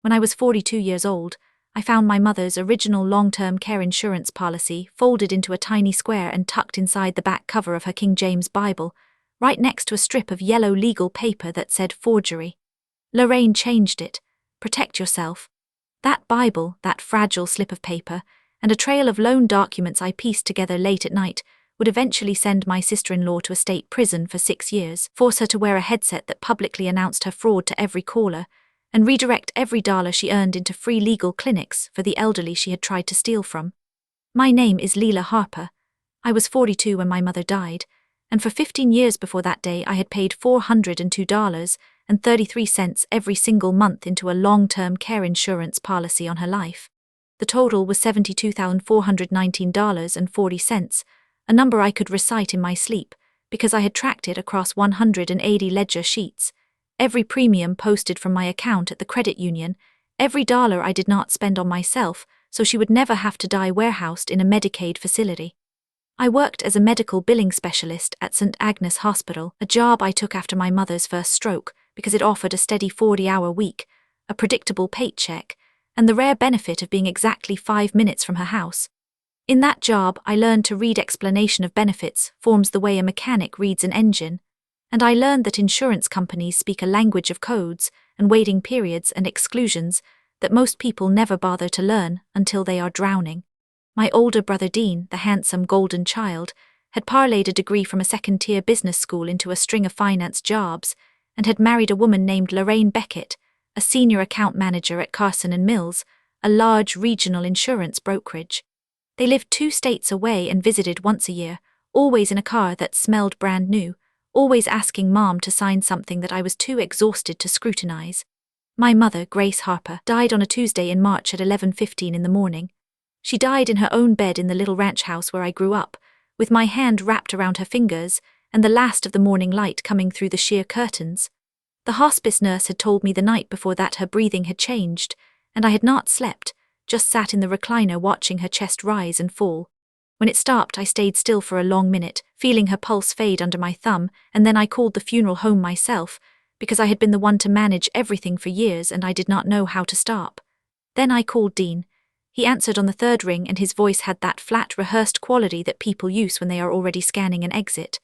When I was 42 years old, I found my mother's original long-term care insurance policy folded into a tiny square and tucked inside the back cover of her King James Bible, right next to a strip of yellow legal paper that said forgery. Lorraine changed it. Protect yourself. That Bible, that fragile slip of paper, and a trail of loan documents I pieced together late at night would eventually send my sister-in-law to a state prison for 6 years, force her to wear a headset that publicly announced her fraud to every caller, and redirect every dollar she earned into free legal clinics for the elderly she had tried to steal from. My name is Leela Harper. I was 42 when my mother died, and for 15 years before that day I had paid $402.33 every single month into a long-term care insurance policy on her life. The total was $72,419.40, a number I could recite in my sleep, because I had tracked it across 180 ledger sheets. Every premium posted from my account at the credit union, every dollar I did not spend on myself, so she would never have to die warehoused in a Medicaid facility. I worked as a medical billing specialist at St. Agnes Hospital, a job I took after my mother's first stroke, because it offered a steady 40-hour week, a predictable paycheck, and the rare benefit of being exactly 5 minutes from her house. In that job, I learned to read explanation of benefits forms the way a mechanic reads an engine, and I learned that insurance companies speak a language of codes and waiting periods and exclusions that most people never bother to learn until they are drowning. My older brother Dean, the handsome golden child, had parlayed a degree from a second-tier business school into a string of finance jobs and had married a woman named Lorraine Beckett, a senior account manager at Carson & Mills, a large regional insurance brokerage. They lived 2 states away and visited once a year, always in a car that smelled brand new, always asking Mom to sign something that I was too exhausted to scrutinize. My mother, Grace Harper, died on a Tuesday in March at 11:15 in the morning. She died in her own bed in the little ranch house where I grew up, with my hand wrapped around her fingers and the last of the morning light coming through the sheer curtains. The hospice nurse had told me the night before that her breathing had changed, and I had not slept, just sat in the recliner watching her chest rise and fall. When it stopped, I stayed still for a long minute, feeling her pulse fade under my thumb, and then I called the funeral home myself, because I had been the one to manage everything for years and I did not know how to stop. Then I called Dean. He answered on the 3rd ring and his voice had that flat, rehearsed quality that people use when they are already scanning an exit.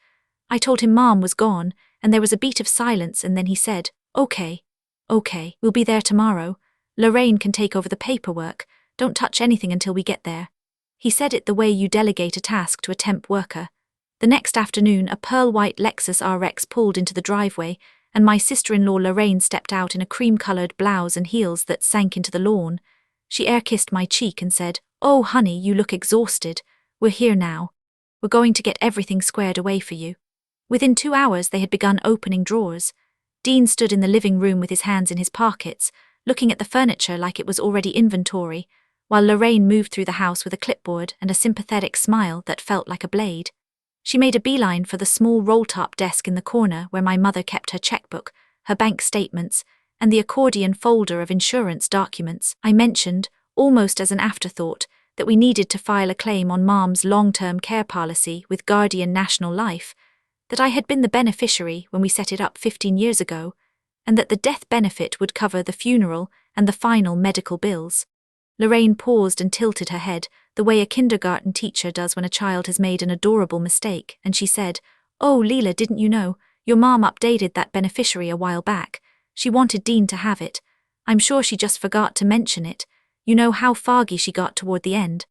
I told him Mom was gone, and there was a beat of silence, and then he said, Okay, we'll be there tomorrow. Lorraine can take over the paperwork. Don't touch anything until we get there. He said it the way you delegate a task to a temp worker. The next afternoon, a pearl-white Lexus RX pulled into the driveway, and my sister-in-law Lorraine stepped out in a cream-colored blouse and heels that sank into the lawn. She air-kissed my cheek and said, Oh, honey, you look exhausted. We're here now. We're going to get everything squared away for you. Within 2 hours, they had begun opening drawers. Dean stood in the living room with his hands in his pockets, looking at the furniture like it was already inventory, while Lorraine moved through the house with a clipboard and a sympathetic smile that felt like a blade. She made a beeline for the small roll-top desk in the corner where my mother kept her checkbook, her bank statements, and the accordion folder of insurance documents. I mentioned, almost as an afterthought, that we needed to file a claim on Mom's long-term care policy with Guardian National Life, that I had been the beneficiary when we set it up 15 years ago, and that the death benefit would cover the funeral and the final medical bills. Lorraine paused and tilted her head, the way a kindergarten teacher does when a child has made an adorable mistake, and she said, Oh, Leela, didn't you know? Your mom updated that beneficiary a while back. She wanted Dean to have it. I'm sure she just forgot to mention it. You know how foggy she got toward the end.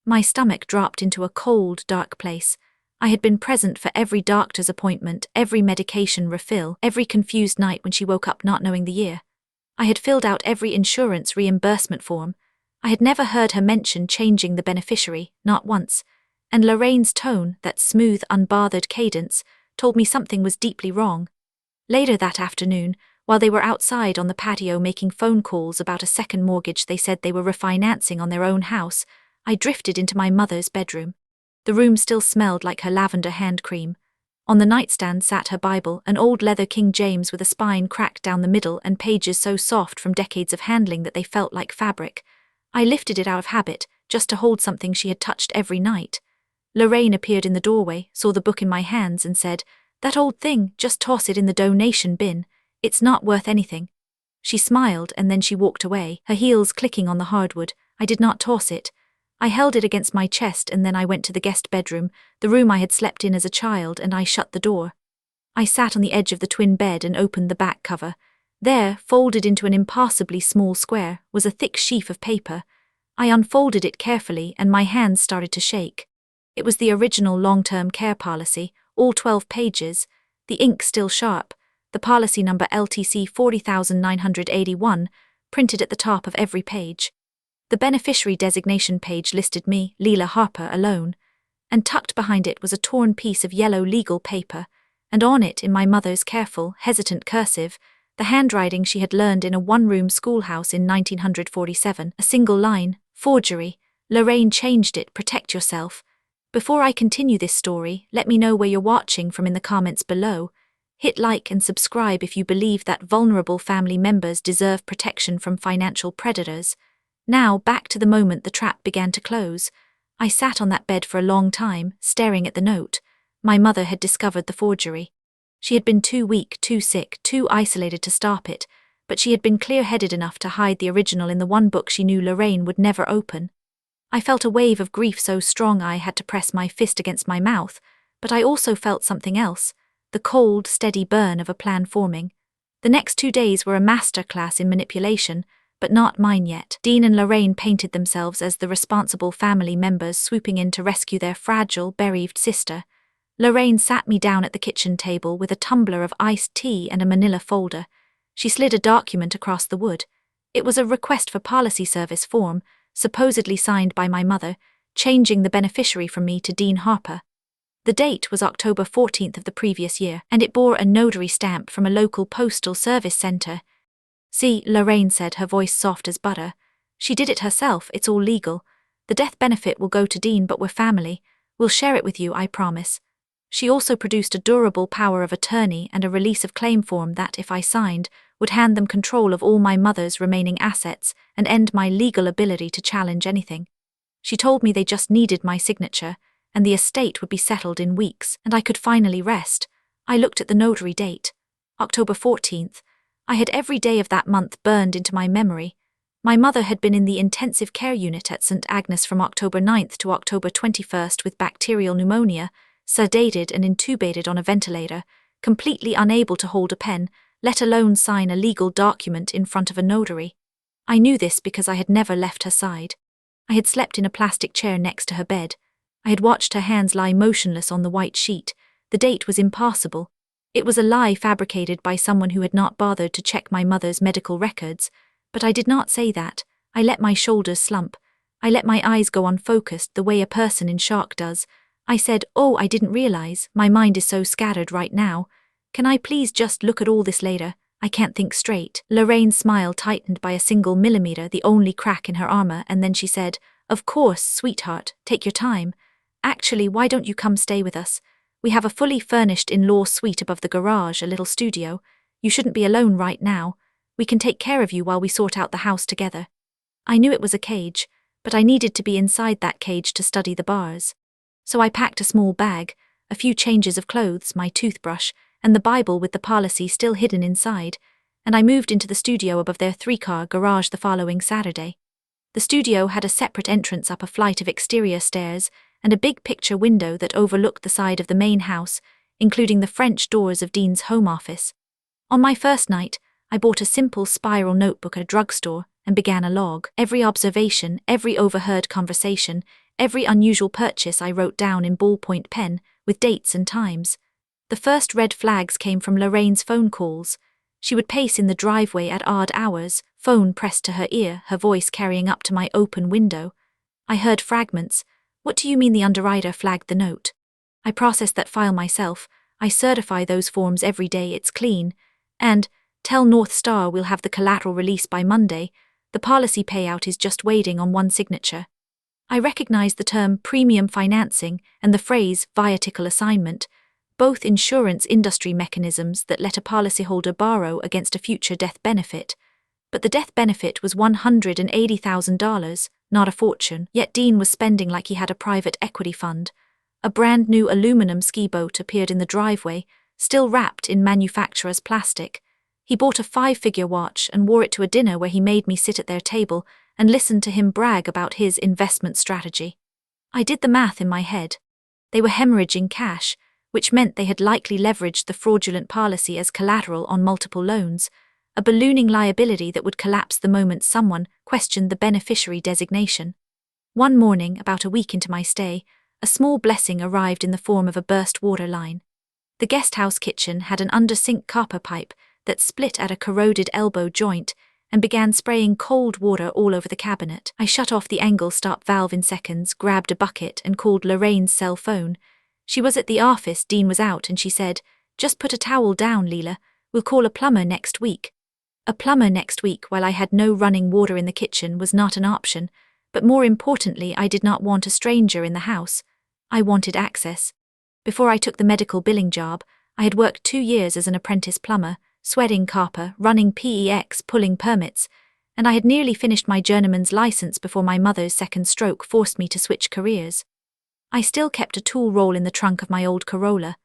My stomach dropped into a cold, dark place. I had been present for every doctor's appointment, every medication refill, every confused night when she woke up not knowing the year. I had filled out every insurance reimbursement form. I had never heard her mention changing the beneficiary, not once, and Lorraine's tone, that smooth, unbothered cadence, told me something was deeply wrong. Later that afternoon, while they were outside on the patio making phone calls about a second mortgage they said they were refinancing on their own house, I drifted into my mother's bedroom. The room still smelled like her lavender hand cream. On the nightstand sat her Bible, an old leather King James with a spine cracked down the middle and pages so soft from decades of handling that they felt like fabric. I lifted it out of habit, just to hold something she had touched every night. Lorraine appeared in the doorway, saw the book in my hands and said, That old thing, just toss it in the donation bin. It's not worth anything. She smiled and then she walked away, her heels clicking on the hardwood. I did not toss it. I held it against my chest and then I went to the guest bedroom, the room I had slept in as a child, and I shut the door. I sat on the edge of the twin bed and opened the back cover. There, folded into an impassably small square, was a thick sheaf of paper. I unfolded it carefully and my hands started to shake. It was the original long-term care policy, all 12 pages, the ink still sharp, the policy number LTC 40981, printed at the top of every page. The beneficiary designation page listed me, Leela Harper, alone, and tucked behind it was a torn piece of yellow legal paper, and on it, in my mother's careful, hesitant cursive, the handwriting she had learned in a one-room schoolhouse in 1947, a single line, forgery. Lorraine changed it, protect yourself. Before I continue this story, let me know where you're watching from in the comments below. Hit like and subscribe if you believe that vulnerable family members deserve protection from financial predators. Now, back to the moment the trap began to close. I sat on that bed for a long time, staring at the note. My mother had discovered the forgery. She had been too weak, too sick, too isolated to stop it, but she had been clear-headed enough to hide the original in the one book she knew Lorraine would never open. I felt a wave of grief so strong I had to press my fist against my mouth, but I also felt something else, the cold, steady burn of a plan forming. The next 2 days were a masterclass in manipulation, but not mine yet. Dean and Lorraine painted themselves as the responsible family members swooping in to rescue their fragile, bereaved sister. Lorraine sat me down at the kitchen table with a tumbler of iced tea and a manila folder. She slid a document across the wood. It was a request for policy service form, supposedly signed by my mother, changing the beneficiary from me to Dean Harper. The date was October 14th of the previous year, and it bore a notary stamp from a local postal service center. See, Lorraine said, her voice soft as butter. She did it herself, it's all legal. The death benefit will go to Dean, but we're family. We'll share it with you, I promise. She also produced a durable power of attorney and a release of claim form that, if I signed, would hand them control of all my mother's remaining assets and end my legal ability to challenge anything. She told me they just needed my signature, and the estate would be settled in weeks, and I could finally rest. I looked at the notary date. October 14th. I had every day of that month burned into my memory. My mother had been in the intensive care unit at St. Agnes from October 9th to October 21st with bacterial pneumonia, sedated and intubated on a ventilator, completely unable to hold a pen, let alone sign a legal document in front of a notary. I knew this because I had never left her side. I had slept in a plastic chair next to her bed. I had watched her hands lie motionless on the white sheet. The date was impossible. It was a lie fabricated by someone who had not bothered to check my mother's medical records. But I did not say that. I let my shoulders slump. I let my eyes go unfocused the way a person in shock does. I said, "Oh, I didn't realize. My mind is so scattered right now. Can I please just look at all this later? I can't think straight." Lorraine's smile tightened by a single millimeter, the only crack in her armor, and then she said, "Of course, sweetheart, take your time. Actually, why don't you come stay with us? We have a fully furnished in-law suite above the garage, a little studio. You shouldn't be alone right now. We can take care of you while we sort out the house together." I knew it was a cage, but I needed to be inside that cage to study the bars. So I packed a small bag, a few changes of clothes, my toothbrush, and the Bible with the policy still hidden inside, and I moved into the studio above their 3-car garage the following Saturday. The studio had a separate entrance up a flight of exterior stairs and a big picture window that overlooked the side of the main house, including the French doors of Dean's home office. On my first night, I bought a simple spiral notebook at a drugstore and began a log. Every observation, every overheard conversation, every unusual purchase I wrote down in ballpoint pen, with dates and times. The first red flags came from Lorraine's phone calls. She would pace in the driveway at odd hours, phone pressed to her ear, her voice carrying up to my open window. I heard fragments. "What do you mean the underwriter flagged the note?" I processed that file myself. I certify those forms every day, it's clean. And, "Tell North Star we'll have the collateral released by Monday. The policy payout is just waiting on one signature." I recognized the term premium financing and the phrase viatical assignment, both insurance industry mechanisms that let a policyholder borrow against a future death benefit. But the death benefit was $180,000, not a fortune, yet Dean was spending like he had a private equity fund. A brand new aluminum ski boat appeared in the driveway, still wrapped in manufacturer's plastic. He bought a 5-figure watch and wore it to a dinner where he made me sit at their table and listen to him brag about his investment strategy. I did the math in my head. They were hemorrhaging cash, which meant they had likely leveraged the fraudulent policy as collateral on multiple loans, a ballooning liability that would collapse the moment someone questioned the beneficiary designation. One morning, about a week into my stay, a small blessing arrived in the form of a burst water line. The guesthouse kitchen had an under-sink copper pipe that split at a corroded elbow joint and began spraying cold water all over the cabinet. I shut off the angle stop valve in seconds, grabbed a bucket and called Lorraine's cell phone. She was at the office, Dean was out, and she said, "Just put a towel down, Leela. We'll call a plumber next week." A plumber next week while I had no running water in the kitchen was not an option, but more importantly, I did not want a stranger in the house. I wanted access. Before I took the medical billing job, I had worked 2 years as an apprentice plumber, sweating copper, running PEX, pulling permits, and I had nearly finished my journeyman's license before my mother's second stroke forced me to switch careers. I still kept a tool roll in the trunk of my old Corolla,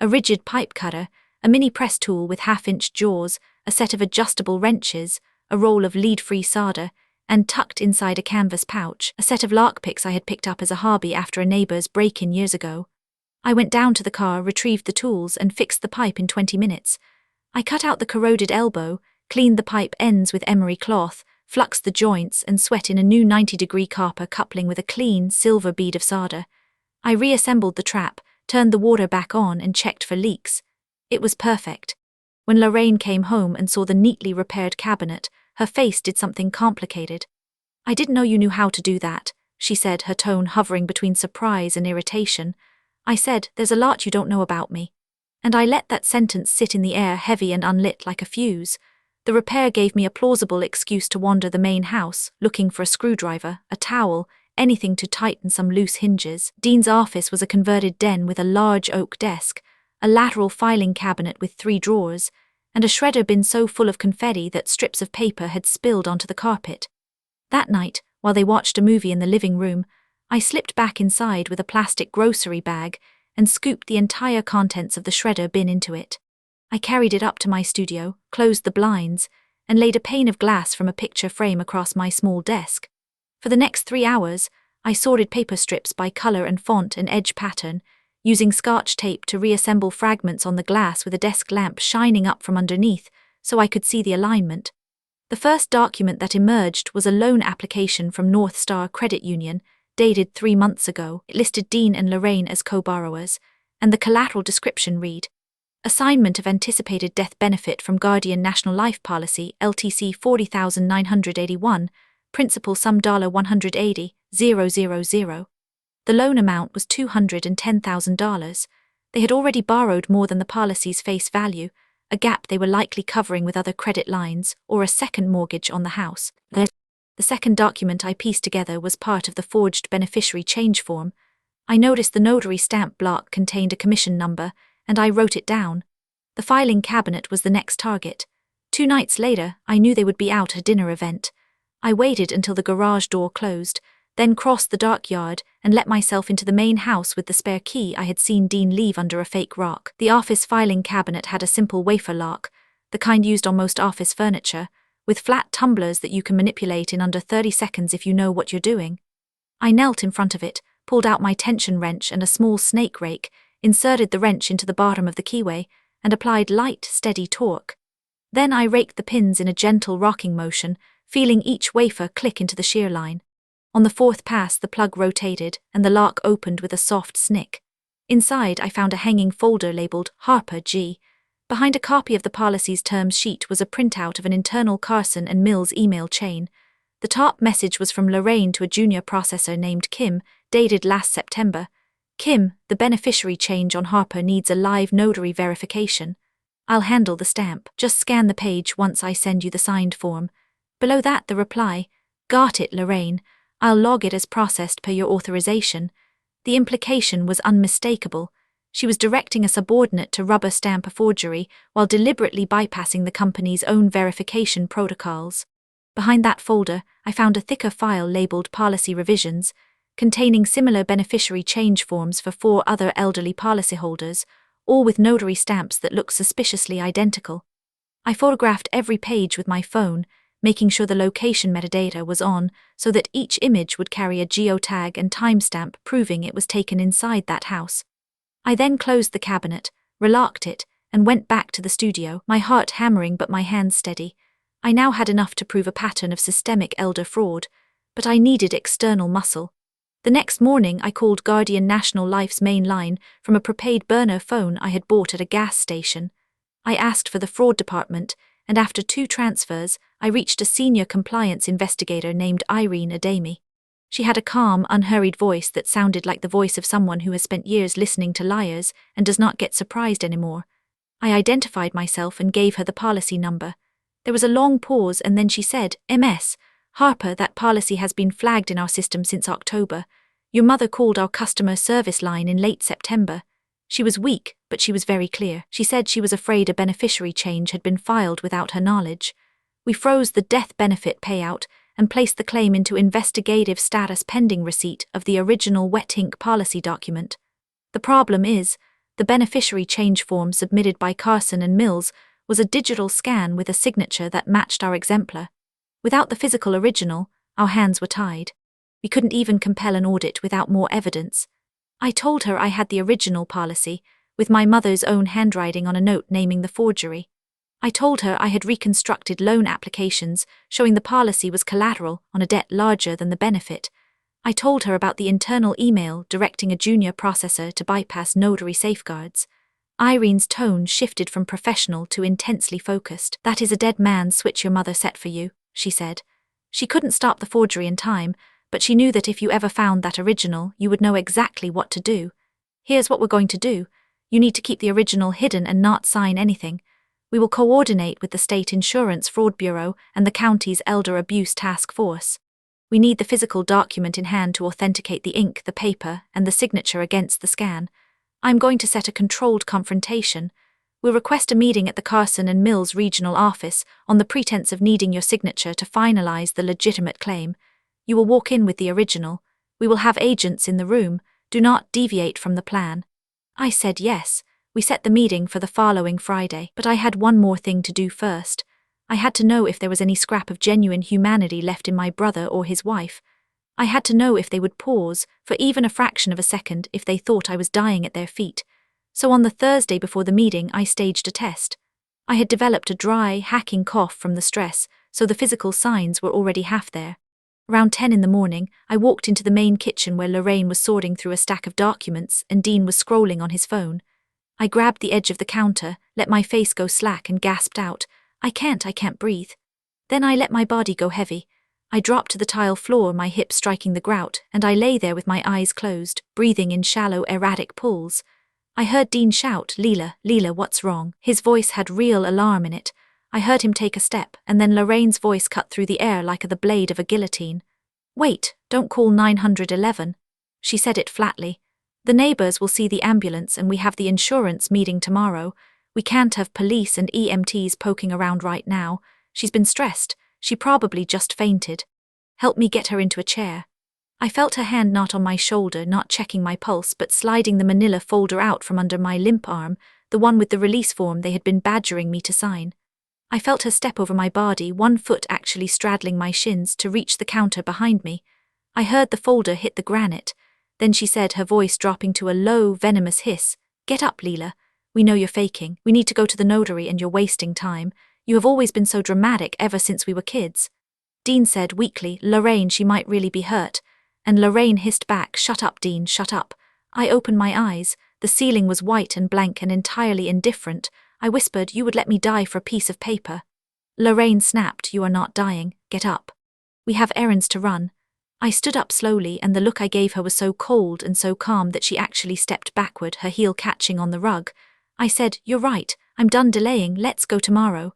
a rigid pipe cutter, a mini press tool with 1/2-inch jaws, a set of adjustable wrenches, a roll of lead-free solder, and tucked inside a canvas pouch, a set of lockpicks I had picked up as a hobby after a neighbor's break-in years ago. I went down to the car, retrieved the tools, and fixed the pipe in 20 minutes. I cut out the corroded elbow, cleaned the pipe ends with emery cloth, fluxed the joints, and sweat in a new 90-degree copper coupling with a clean silver bead of solder. I reassembled the trap, turned the water back on, and checked for leaks. It was perfect. When Lorraine came home and saw the neatly repaired cabinet, her face did something complicated. "I didn't know you knew how to do that," she said, her tone hovering between surprise and irritation. I said, "There's a lot you don't know about me." And I let that sentence sit in the air, heavy and unlit like a fuse. The repair gave me a plausible excuse to wander the main house, looking for a screwdriver, a towel, anything to tighten some loose hinges. Dean's office was a converted den with a large oak desk, a lateral filing cabinet with 3 drawers, and a shredder bin so full of confetti that strips of paper had spilled onto the carpet. That night, while they watched a movie in the living room, I slipped back inside with a plastic grocery bag and scooped the entire contents of the shredder bin into it. I carried it up to my studio, closed the blinds, and laid a pane of glass from a picture frame across my small desk. For the next 3 hours, I sorted paper strips by color and font and edge pattern, using Scotch tape to reassemble fragments on the glass with a desk lamp shining up from underneath so I could see the alignment. The first document that emerged was a loan application from North Star Credit Union, dated 3 months ago. It listed Dean and Lorraine as co-borrowers, and the collateral description read, "Assignment of anticipated death benefit from Guardian National Life Policy, LTC 40,981, principal sum $180,000. The loan amount was $210,000. They had already borrowed more than the policy's face value, a gap they were likely covering with other credit lines or a second mortgage on the house." The second document I pieced together was part of the forged beneficiary change form. I noticed the notary stamp block contained a commission number, and I wrote it down. The filing cabinet was the next target. 2 nights later, I knew they would be out at a dinner event. I waited until the garage door closed, then crossed the dark yard and let myself into the main house with the spare key I had seen Dean leave under a fake rock. The office filing cabinet had a simple wafer lock, the kind used on most office furniture, with flat tumblers that you can manipulate in under 30 seconds if you know what you're doing. I knelt in front of it, pulled out my tension wrench and a small snake rake, inserted the wrench into the bottom of the keyway, and applied light, steady torque. Then I raked the pins in a gentle rocking motion, feeling each wafer click into the shear line. On the 4th pass, the plug rotated, and the lock opened with a soft snick. Inside, I found a hanging folder labeled Harper G. Behind a copy of the policy's terms sheet was a printout of an internal Carson and Mills email chain. The top message was from Lorraine to a junior processor named Kim, dated last September. "Kim, the beneficiary change on Harper needs a live notary verification. I'll handle the stamp. Just scan the page once I send you the signed form." Below that, the reply, "Got it, Lorraine. I'll log it as processed per your authorization." The implication was unmistakable. She was directing a subordinate to rubber stamp a forgery while deliberately bypassing the company's own verification protocols. Behind that folder, I found a thicker file labeled Policy Revisions, containing similar beneficiary change forms for 4 other elderly policyholders, all with notary stamps that looked suspiciously identical. I photographed every page with my phone, making sure the location metadata was on so that each image would carry a geotag and timestamp proving it was taken inside that house. I then closed the cabinet, relocked it, and went back to the studio, my heart hammering but my hands steady. I now had enough to prove a pattern of systemic elder fraud, but I needed external muscle. The next morning I called Guardian National Life's main line from a prepaid burner phone I had bought at a gas station. I asked for the fraud department, and after 2 transfers, I reached a senior compliance investigator named Irene Adami. She had a calm, unhurried voice that sounded like the voice of someone who has spent years listening to liars and does not get surprised anymore. I identified myself and gave her the policy number. There was a long pause and then she said, "MS. Harper, that policy has been flagged in our system since October. Your mother called our customer service line in late September. She was weak, but she was very clear. She said she was afraid a beneficiary change had been filed without her knowledge. We froze the death benefit payout and placed the claim into investigative status pending receipt of the original wet ink policy document. The problem is, the beneficiary change form submitted by Carson and Mills was a digital scan with a signature that matched our exemplar. Without the physical original, our hands were tied. We couldn't even compel an audit without more evidence. I told her I had the original policy, with my mother's own handwriting on a note naming the forgery. I told her I had reconstructed loan applications showing the policy was collateral on a debt larger than the benefit. I told her about the internal email directing a junior processor to bypass notary safeguards. Irene's tone shifted from professional to intensely focused. "That is a dead man's switch your mother set for you," she said. "She couldn't stop the forgery in time, but she knew that if you ever found that original, you would know exactly what to do. Here's what we're going to do. You need to keep the original hidden and not sign anything. We will coordinate with the State Insurance Fraud Bureau and the county's Elder Abuse Task Force. We need the physical document in hand to authenticate the ink, the paper, and the signature against the scan. I'm going to set a controlled confrontation. We'll request a meeting at the Carson and Mills regional office on the pretense of needing your signature to finalize the legitimate claim. You will walk in with the original. We will have agents in the room. Do not deviate from the plan." I said yes. We set the meeting for the following Friday, but I had one more thing to do first. I had to know if there was any scrap of genuine humanity left in my brother or his wife. I had to know if they would pause, for even a fraction of a second, if they thought I was dying at their feet. So on the Thursday before the meeting, I staged a test. I had developed a dry, hacking cough from the stress, so the physical signs were already half there. Around 10 in the morning, I walked into the main kitchen where Lorraine was sorting through a stack of documents and Dean was scrolling on his phone. I grabbed the edge of the counter, let my face go slack and gasped out, I can't breathe." Then I let my body go heavy. I dropped to the tile floor, my hips striking the grout, and I lay there with my eyes closed, breathing in shallow, erratic pulls. I heard Dean shout, Leela, what's wrong?" His voice had real alarm in it. I heard him take a step, and then Lorraine's voice cut through the air like the blade of a guillotine. "Wait, don't call 911. She said it flatly. "The neighbors will see the ambulance and we have the insurance meeting tomorrow. We can't have police and EMTs poking around right now. She's been stressed. She probably just fainted. Help me get her into a chair." I felt her hand not on my shoulder, not checking my pulse, but sliding the manila folder out from under my limp arm, the one with the release form they had been badgering me to sign. I felt her step over my body, one foot actually straddling my shins, to reach the counter behind me. I heard the folder hit the granite. Then she said, her voice dropping to a low, venomous hiss, "Get up, Leela. We know you're faking. We need to go to the notary and you're wasting time. You have always been so dramatic ever since we were kids." Dean said weakly, "Lorraine, she might really be hurt." And Lorraine hissed back, "Shut up, Dean, shut up." I opened my eyes. The ceiling was white and blank and entirely indifferent. I whispered, "You would let me die for a piece of paper." Lorraine snapped, "You are not dying. Get up. We have errands to run." I stood up slowly, and the look I gave her was so cold and so calm that she actually stepped backward, her heel catching on the rug. I said, "You're right. I'm done delaying. Let's go tomorrow."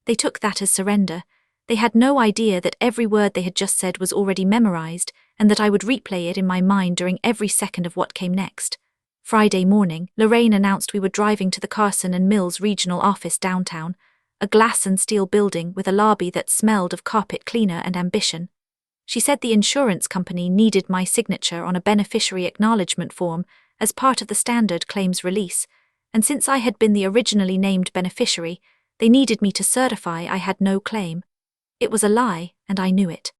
They took that as surrender. They had no idea that every word they had just said was already memorized, and that I would replay it in my mind during every second of what came next. Friday morning, Lorraine announced we were driving to the Carson and Mills regional office downtown, a glass and steel building with a lobby that smelled of carpet cleaner and ambition. She said the insurance company needed my signature on a beneficiary acknowledgement form as part of the standard claims release, and since I had been the originally named beneficiary, They needed me to certify I had no claim. It was a lie, and I knew it.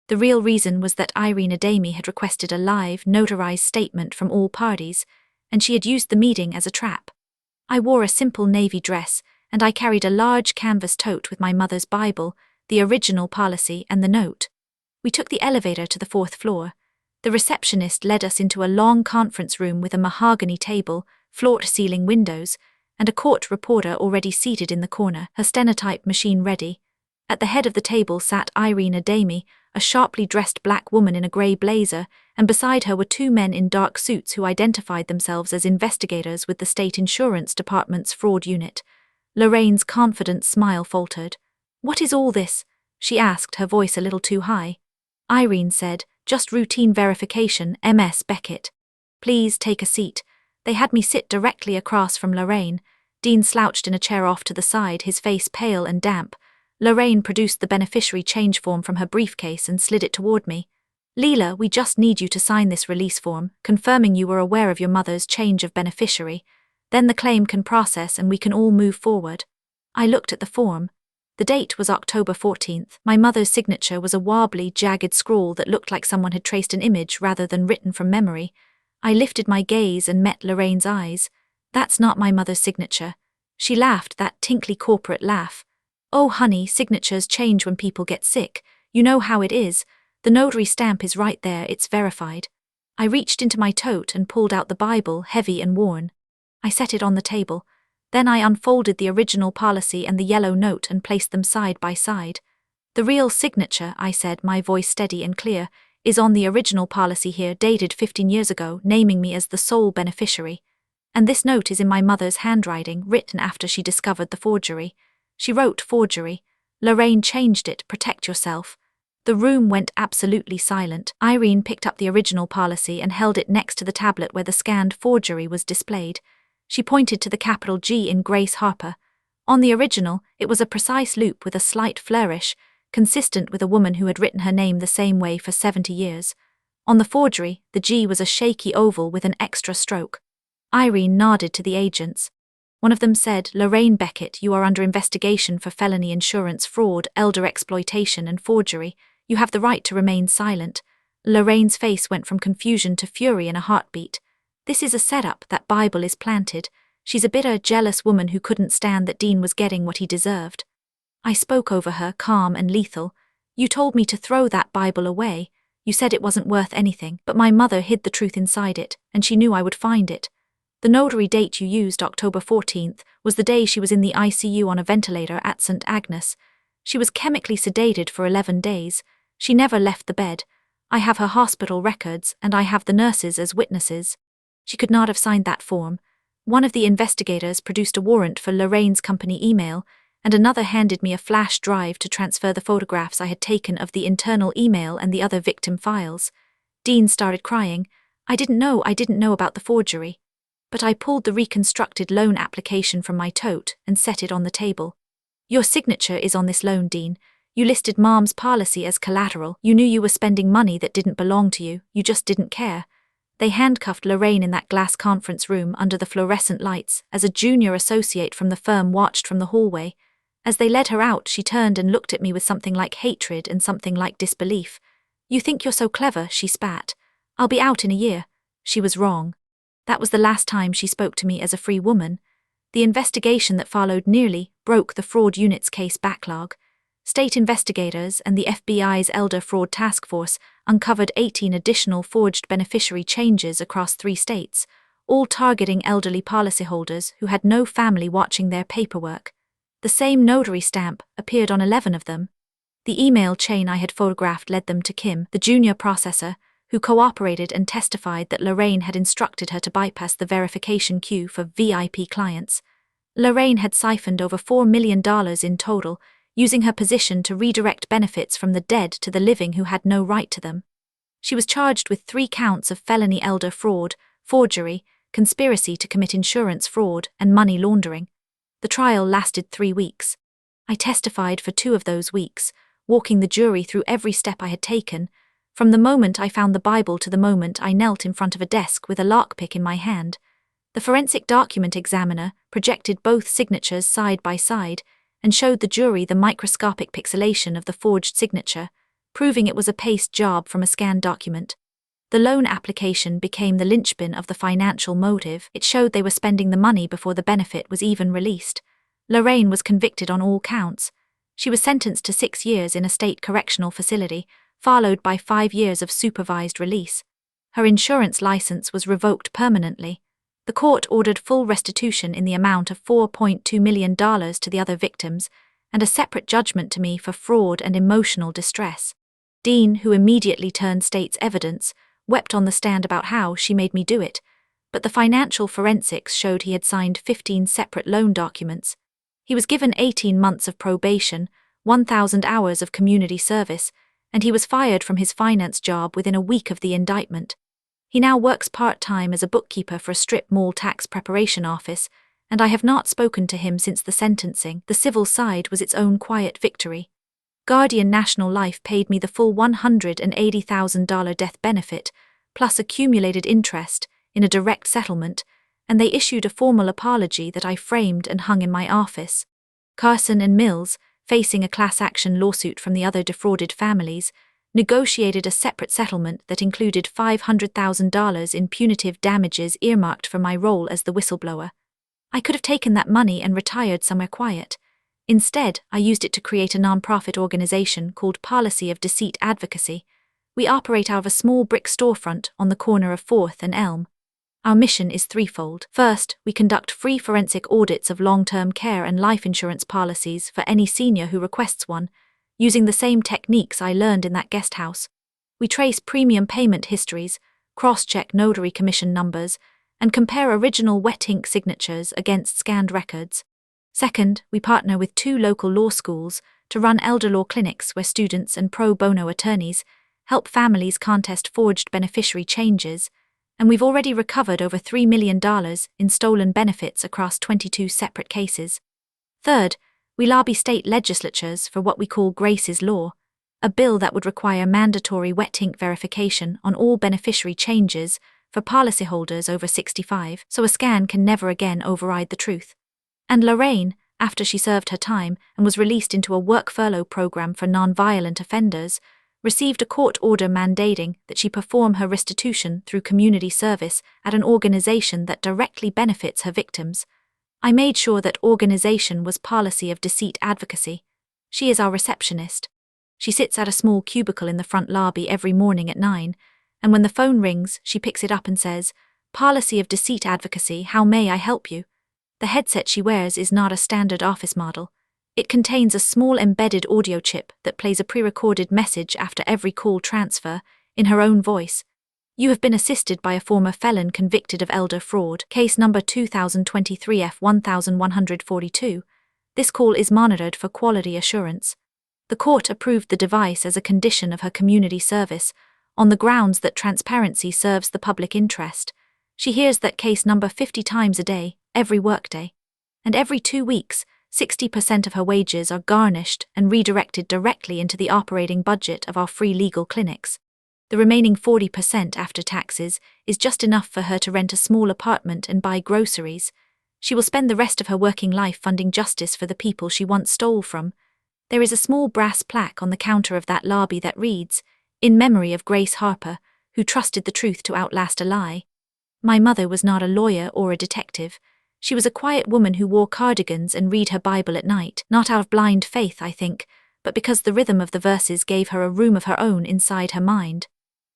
The real reason was that Irene Adami had requested a live, notarized statement from all parties, and she had used the meeting as a trap. I wore a simple navy dress, and I carried a large canvas tote with my mother's Bible, the original policy, and the note. We took the elevator to the 4th floor. The receptionist led us into a long conference room with a mahogany table, floor-to-ceiling windows, and a court reporter already seated in the corner, her stenotype machine ready. At the head of the table sat Irene Adami, a sharply dressed black woman in a grey blazer, and beside her were 2 men in dark suits who identified themselves as investigators with the State Insurance Department's fraud unit. Lorraine's confident smile faltered. "What is all this?" she asked, her voice a little too high. Irene said, "Just routine verification, Ms. Beckett. Please take a seat." They had me sit directly across from Lorraine. Dean slouched in a chair off to the side, his face pale and damp. Lorraine produced the beneficiary change form from her briefcase and slid it toward me. "Leela, we just need you to sign this release form, confirming you were aware of your mother's change of beneficiary. Then the claim can process and we can all move forward." I looked at the form. The date was October 14th. My mother's signature was a wobbly, jagged scrawl that looked like someone had traced an image rather than written from memory. I lifted my gaze and met Lorraine's eyes. "That's not my mother's signature." She laughed, that tinkly corporate laugh. "Oh honey, signatures change when people get sick. You know how it is. The notary stamp is right there, it's verified." I reached into my tote and pulled out the Bible, heavy and worn. I set it on the table. Then I unfolded the original policy and the yellow note and placed them side by side. "The real signature," I said, my voice steady and clear, "is on the original policy here, dated 15 years ago, naming me as the sole beneficiary. And this note is in my mother's handwriting, written after she discovered the forgery. She wrote forgery. Lorraine changed it, protect yourself." The room went absolutely silent. Irene picked up the original policy and held it next to the tablet where the scanned forgery was displayed. She pointed to the capital G in Grace Harper. On the original, it was a precise loop with a slight flourish, consistent with a woman who had written her name the same way for 70 years. On the forgery, the G was a shaky oval with an extra stroke. Irene nodded to the agents. One of them said, "Lorraine Beckett, you are under investigation for felony insurance fraud, elder exploitation and forgery. You have the right to remain silent." Lorraine's face went from confusion to fury in a heartbeat. "This is a setup, that Bible is planted. She's a bitter, jealous woman who couldn't stand that Dean was getting what he deserved." I spoke over her, calm and lethal. "You told me to throw that Bible away. You said it wasn't worth anything, but my mother hid the truth inside it, and she knew I would find it. The notary date you used, October 14th, was the day she was in the ICU on a ventilator at St. Agnes. She was chemically sedated for 11 days. She never left the bed. I have her hospital records, and I have the nurses as witnesses. She could not have signed that form." One of the investigators produced a warrant for Lorraine's company email, and another handed me a flash drive to transfer the photographs I had taken of the internal email and the other victim files. Dean started crying. I didn't know about the forgery." But I pulled the reconstructed loan application from my tote and set it on the table. "Your signature is on this loan, Dean. You listed Mom's policy as collateral. You knew you were spending money that didn't belong to you. You just didn't care." They handcuffed Lorraine in that glass conference room under the fluorescent lights as a junior associate from the firm watched from the hallway. As they led her out, she turned and looked at me with something like hatred and something like disbelief. "You think you're so clever," she spat. "I'll be out in a year." She was wrong. That was the last time she spoke to me as a free woman. The investigation that followed nearly broke the fraud unit's case backlog. State investigators and the FBI's Elder Fraud Task Force uncovered 18 additional forged beneficiary changes across 3 states, all targeting elderly policyholders who had no family watching their paperwork. The same notary stamp appeared on 11 of them. The email chain I had photographed led them to Kim, the junior processor, who cooperated and testified that Lorraine had instructed her to bypass the verification queue for VIP clients. Lorraine had siphoned over $4 million in total, using her position to redirect benefits from the dead to the living who had no right to them. She was charged with 3 counts of felony elder fraud, forgery, conspiracy to commit insurance fraud, and money laundering. The trial lasted 3 weeks. I testified for 2 of those weeks, walking the jury through every step I had taken, from the moment I found the Bible to the moment I knelt in front of a desk with a lockpick in my hand. The forensic document examiner projected both signatures side by side, and showed the jury the microscopic pixelation of the forged signature, proving it was a paste job from a scanned document. The loan application became the linchpin of the financial motive. It showed they were spending the money before the benefit was even released. Lorraine was convicted on all counts. She was sentenced to 6 years in a state correctional facility, followed by 5 years of supervised release. Her insurance license was revoked permanently. The court ordered full restitution in the amount of $4.2 million to the other victims, and a separate judgment to me for fraud and emotional distress. Dean, who immediately turned state's evidence, wept on the stand about how she made me do it, but the financial forensics showed he had signed 15 separate loan documents. He was given 18 months of probation, 1,000 hours of community service, and he was fired from his finance job within a week of the indictment. He now works part-time as a bookkeeper for a strip mall tax preparation office, and I have not spoken to him since the sentencing. The civil side was its own quiet victory. Guardian National Life paid me the full $180,000 death benefit, plus accumulated interest, in a direct settlement, and they issued a formal apology that I framed and hung in my office. Carson and Mills, facing a class action lawsuit from the other defrauded families, negotiated a separate settlement that included $500,000 in punitive damages earmarked for my role as the whistleblower. I could have taken that money and retired somewhere quiet. Instead, I used it to create a non-profit organization called Policy of Deceit Advocacy. We operate out of a small brick storefront on the corner of 4th and Elm. Our mission is threefold. First, we conduct free forensic audits of long-term care and life insurance policies for any senior who requests one, using the same techniques I learned in that guest house. We trace premium payment histories, cross-check notary commission numbers, and compare original wet ink signatures against scanned records. Second, we partner with 2 local law schools to run elder law clinics where students and pro bono attorneys help families contest forged beneficiary changes, and we've already recovered over $3 million in stolen benefits across 22 separate cases. Third, we lobby state legislatures for what we call Grace's Law, a bill that would require mandatory wet ink verification on all beneficiary changes for policyholders over 65, so a scan can never again override the truth. And Lorraine, after she served her time and was released into a work furlough program for non-violent offenders, received a court order mandating that she perform her restitution through community service at an organization that directly benefits her victims. I made sure that organization was Policy of Deceit Advocacy. She is our receptionist. She sits at a small cubicle in the front lobby every morning at 9, and when the phone rings, she picks it up and says, "Policy of Deceit Advocacy, how may I help you?" The headset she wears is not a standard office model. It contains a small embedded audio chip that plays a pre-recorded message after every call transfer, in her own voice. "You have been assisted by a former felon convicted of elder fraud, case number 2023 F1142. This call is monitored for quality assurance." The court approved the device as a condition of her community service, on the grounds that transparency serves the public interest. She hears that case number 50 times a day, every workday. And every 2 weeks, 60% of her wages are garnished and redirected directly into the operating budget of our free legal clinics. The remaining 40% after taxes is just enough for her to rent a small apartment and buy groceries. She will spend the rest of her working life funding justice for the people she once stole from. There is a small brass plaque on the counter of that lobby that reads, "In memory of Grace Harper, who trusted the truth to outlast a lie." My mother was not a lawyer or a detective. She was a quiet woman who wore cardigans and read her Bible at night, not out of blind faith, I think, but because the rhythm of the verses gave her a room of her own inside her mind.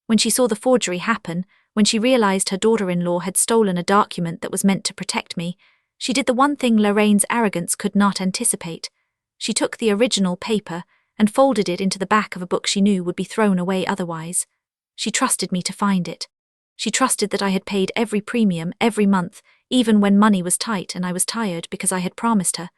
When she saw the forgery happen, when she realized her daughter-in-law had stolen a document that was meant to protect me, she did the one thing Lorraine's arrogance could not anticipate. She took the original paper and folded it into the back of a book she knew would be thrown away otherwise. She trusted me to find it. She trusted that I had paid every premium every month, even when money was tight and I was tired because I had promised her.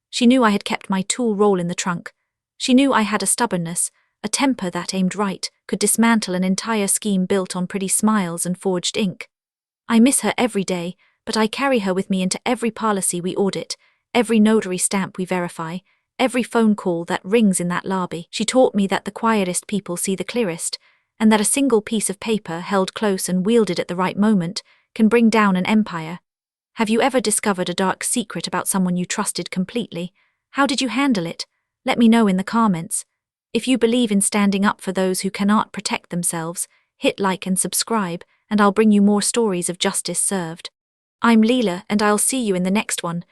She knew I had kept my tool roll in the trunk. She knew I had a stubbornness, a temper that aimed right, could dismantle an entire scheme built on pretty smiles and forged ink. I miss her every day, but I carry her with me into every policy we audit, every notary stamp we verify, every phone call that rings in that lobby. She taught me that the quietest people see the clearest, and that a single piece of paper held close and wielded at the right moment can bring down an empire. Have you ever discovered a dark secret about someone you trusted completely? How did you handle it? Let me know in the comments. If you believe in standing up for those who cannot protect themselves, hit like and subscribe, and I'll bring you more stories of justice served. I'm Leela, and I'll see you in the next one.